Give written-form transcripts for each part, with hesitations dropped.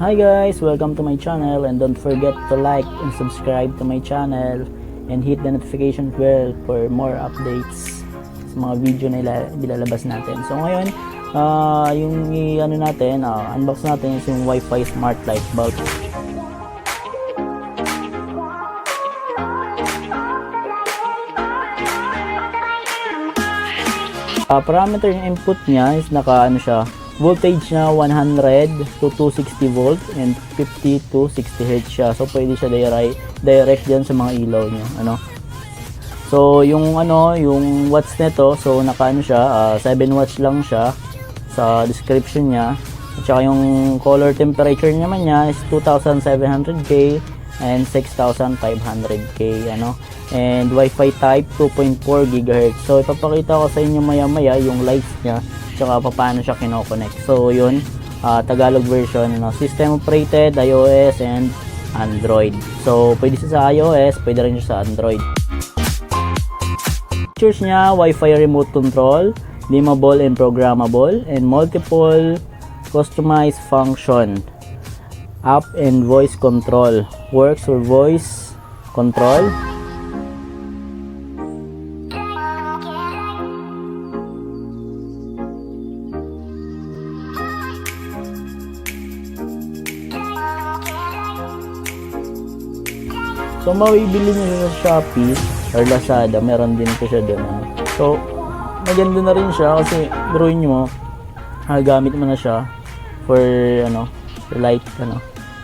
Hi guys, welcome to my channel, and don't forget to like and subscribe to my channel and hit the notification bell for more updates sa mga video na ilalabas natin. So ngayon, yung unbox natin is yung Wi-Fi smart light bulb. Parameter yung input niya is voltage niya 100 to 260 volt and 50 to 60 Hz siya. So pwede siya direct diyan sa mga ilaw niyo, So yung watts nito, so siya 7 watts lang siya sa description niya. At saka yung color temperature naman niya is 2700K and 6500K, and Wi-Fi type 2.4 GHz. So ipapakita ko sa inyo maya-maya yung lights niya tsaka paano siya kino-connect. So yun, Tagalog version, system operated, iOS and Android. So pwede siya sa iOS, pwede rin siya sa Android. Features niya: Wi-Fi remote control, dimmable and programmable, and multiple customized function. App and voice control. Works for voice control. So mabibili niyo sa Shopee or Lazada, meron din po siya doon. So maganda na rin siya kasi drawing mo, gamit mo na siya for for light,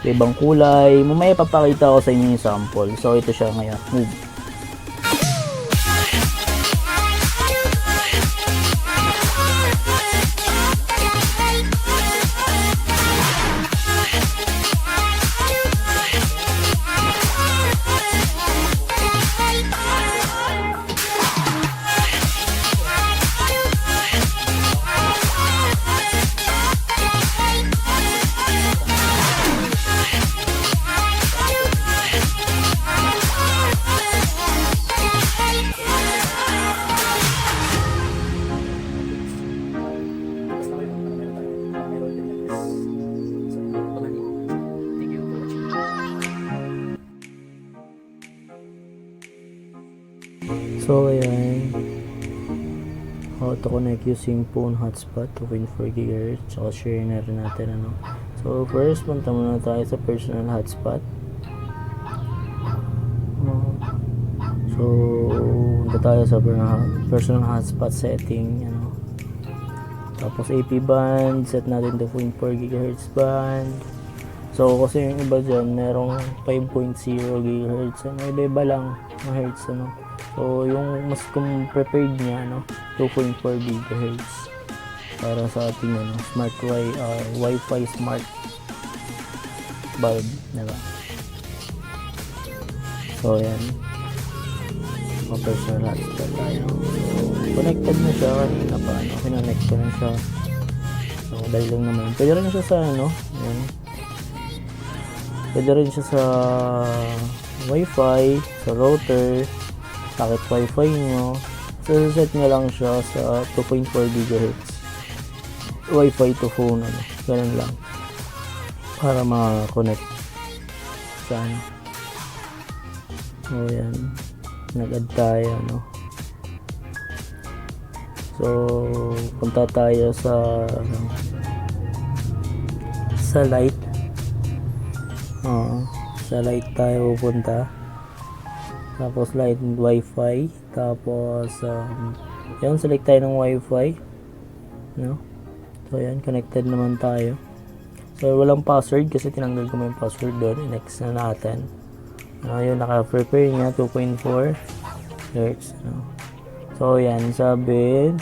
ibang kulay. Mamaya papakita ko sa inyo yung sample. So ito siya ngayon. So ayan, auto connect using phone hotspot 2.4 GHz. So share na rin natin So first, punta muna tayo sa personal hotspot. So punta tayo sa personal hotspot setting, tapos AP band, set natin 2.4 GHz band. So kasi yung iba dyan merong 5.0 GHz, iba-iba lang na hertz, So yung mas prepared niya 2.4 GHz para sa ating smart Wi-Fi smart bulb, diba? So yan, personal hotspot tayo. Connected na siya kanina pa, kinonect ko na siya. So dahil lang naman, pwede rin siya sa yan. Pwede rin siya sa Wi-Fi, sa router, packet Wi-Fi nyo. So set nyo lang siya sa 2.4 GHz Wi-Fi to phone, ganun lang para ma-connect sa So yan, nag-add tayo, So punta tayo sa light. Sa light tayo pupunta, tapos light and Wi-Fi, tapos yan, select tayo ng Wi-Fi, so yan, connected naman tayo. So walang password kasi tinanggal ko yung password doon. Next na natin, yun, naka-prepare niya 2.4 Hz, so yan, sabi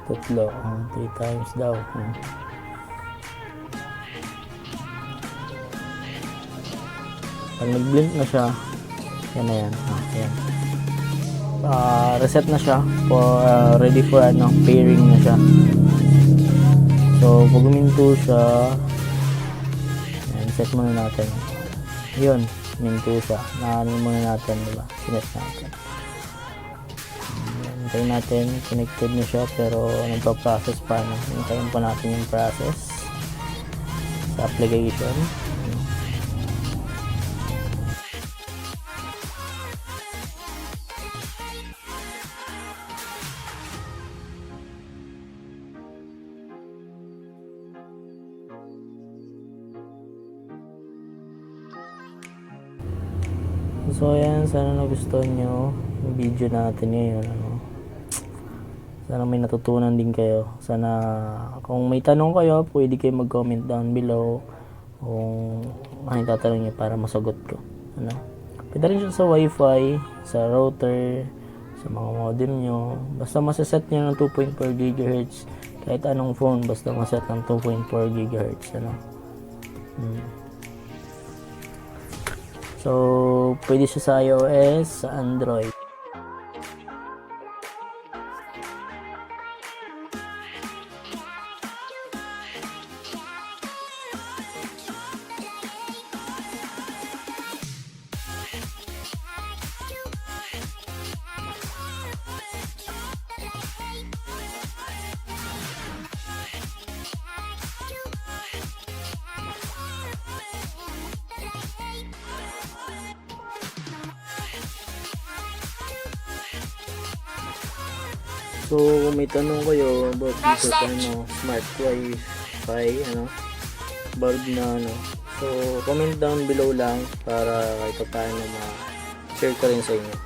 3 times daw, pag nag-blink na siya, yan na yan. Ayan. Reset na siya for ready for pairing na siya. So pag huminto siya, yan, set muna natin. Yun, huminto siya. Muna natin, diba? Sinet natin. Hintayin natin, connected na siya pero nagpa-process pa. Hintayin pa natin yung process. sa application. So ayan, sana nagustuhan nyo yung video natin ngayon, ano. Sana may natutunan din kayo. Sana kung may tanong kayo, pwede kayo mag-comment down below kung ano yung tatanong nyo para masagot ko, ano. Pwede rin siya sa WiFi, sa router, sa mga modem nyo. Basta masaset nyo ng 2.4 GHz kahit anong phone, basta maset ng 2.4 GHz, ano. So, pwede siya sa iOS, sa Android. So, kung may tanong kayo about dito sa smart Wi-Fi, bulb na so comment down below lang para kahit paano ma-share ko rin sa inyo.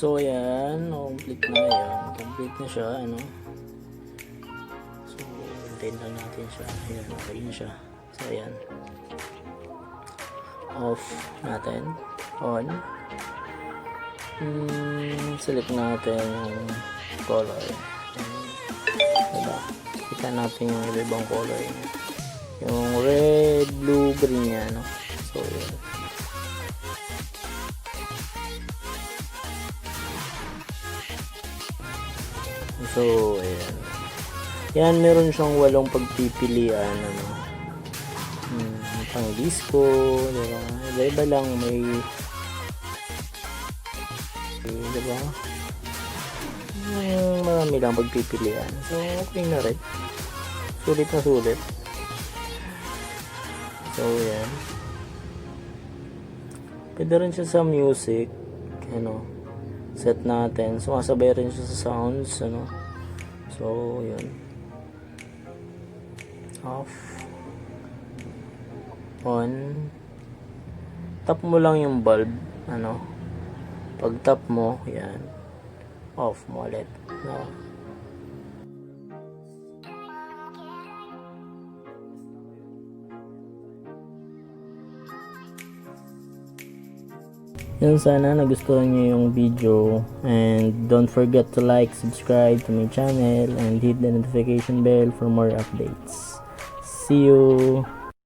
So ayan, complete na yan. Complete na siya, So, hintayin lang natin siya. Ayan, okay na siya. So ayan. Off natin. On. Select natin yung color. Diba? Kita natin yung ibang color niya. Yung red, blue, green niya, So ayan. So, ayan. Yan, meron siyang 8 pagpipilian, pang disco, diba? Iba-iba lang, diba? Marami lang pagpipilian. So, okay na rin. Sulit na sulit. So, ayan. Pwede rin siya sa music, set natin. Sumasabay rin siya sa sounds, So, yun. Off. On. Tap mo lang yung bulb, Pag tap mo, yan. Off mo ulit, Yan, sana nagustuhan niyo yung video, and don't forget to like, subscribe to my channel, and hit the notification bell for more updates. See you!